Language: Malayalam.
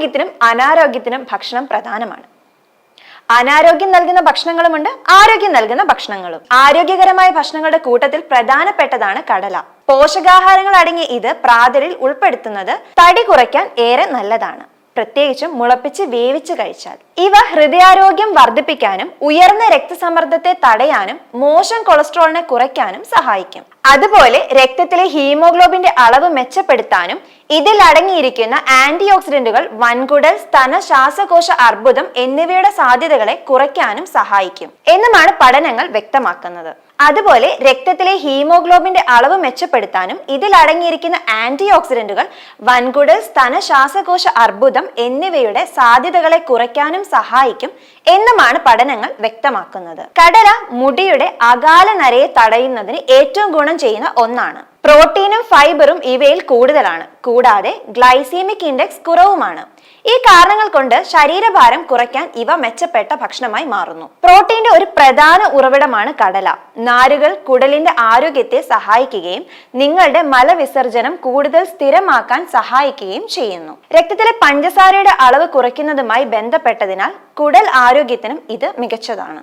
ആരോഗ്യത്തിനും അനാരോഗ്യത്തിനും ഭക്ഷണം പ്രധാനമാണ്. അനാരോഗ്യം നൽകുന്ന ഭക്ഷണങ്ങളുമുണ്ട്, ആരോഗ്യം നൽകുന്ന ഭക്ഷണങ്ങളും. ആരോഗ്യകരമായ ഭക്ഷണങ്ങളുടെ കൂട്ടത്തിൽ പ്രധാനപ്പെട്ടതാണ് കടല. പോഷകാഹാരങ്ങൾ അടങ്ങിയ ഇത് പ്രാതലിൽ ഉൾപ്പെടുത്തുന്നത് തടി കുറയ്ക്കാൻ ഏറെ നല്ലതാണ്, പ്രത്യേകിച്ചും മുളപ്പിച്ച് വേവിച്ച് കഴിച്ചാൽ. ഇവ ഹൃദയാരോഗ്യം വർദ്ധിപ്പിക്കാനും ഉയർന്ന രക്തസമ്മർദ്ദത്തെ തടയാനും മോശം കൊളസ്ട്രോളിനെ കുറയ്ക്കാനും സഹായിക്കും. അതുപോലെ രക്തത്തിലെ ഹീമോഗ്ലോബിന്റെ അളവ് മെച്ചപ്പെടുത്താനും ഇതിൽ അടങ്ങിയിരിക്കുന്ന ആന്റി ഓക്സിഡന്റുകൾ വൻകുടൽ, സ്തന, ശ്വാസകോശ അർബുദം എന്നിവയുടെ സാധ്യതകളെ കുറയ്ക്കാനും സഹായിക്കും എന്നുമാണ് പഠനങ്ങൾ വ്യക്തമാക്കുന്നത്. അതുപോലെ രക്തത്തിലെ ഹീമോഗ്ലോബിന്റെ അളവ് മെച്ചപ്പെടുത്താനും ഇതിൽ അടങ്ങിയിരിക്കുന്ന ആന്റി ഓക്സിഡന്റുകൾ വൻകുടൽ, സ്തന, ശ്വാസകോശ അർബുദം എന്നിവയുടെ സാധ്യതകളെ കുറയ്ക്കാനും സഹായിക്കും എന്നുമാണ് പഠനങ്ങൾ വ്യക്തമാക്കുന്നത്. കടല മുടിയുടെ അകാല നരയെ തടയുന്നതിന് ഏറ്റവും ഗുണം ചെയ്യുന്ന ഒന്നാണ്. പ്രോട്ടീനും ഫൈബറും ഇവയിൽ കൂടുതലാണ്, കൂടാതെ ഗ്ലൈസീമിക് ഇൻഡെക്സ് കുറവുമാണ്. ഈ കാരണങ്ങൾ കൊണ്ട് ശരീരഭാരം കുറയ്ക്കാൻ ഇവ മെച്ചപ്പെട്ട ഭക്ഷണമായി മാറുന്നു. പ്രോട്ടീന്റെ ഒരു പ്രധാന ഉറവിടമാണ് കടല. നാരുകൾ കുടലിന്റെ ആരോഗ്യത്തെ സഹായിക്കുകയും നിങ്ങളുടെ മലവിസർജനം കൂടുതൽ സ്ഥിരമാക്കാൻ സഹായിക്കുകയും ചെയ്യുന്നു. രക്തത്തിലെ പഞ്ചസാരയുടെ അളവ് കുറയ്ക്കുന്നതുമായി ബന്ധപ്പെട്ടതിനാൽ കുടൽ ആരോഗ്യത്തിനും ഇത് മികച്ചതാണ്.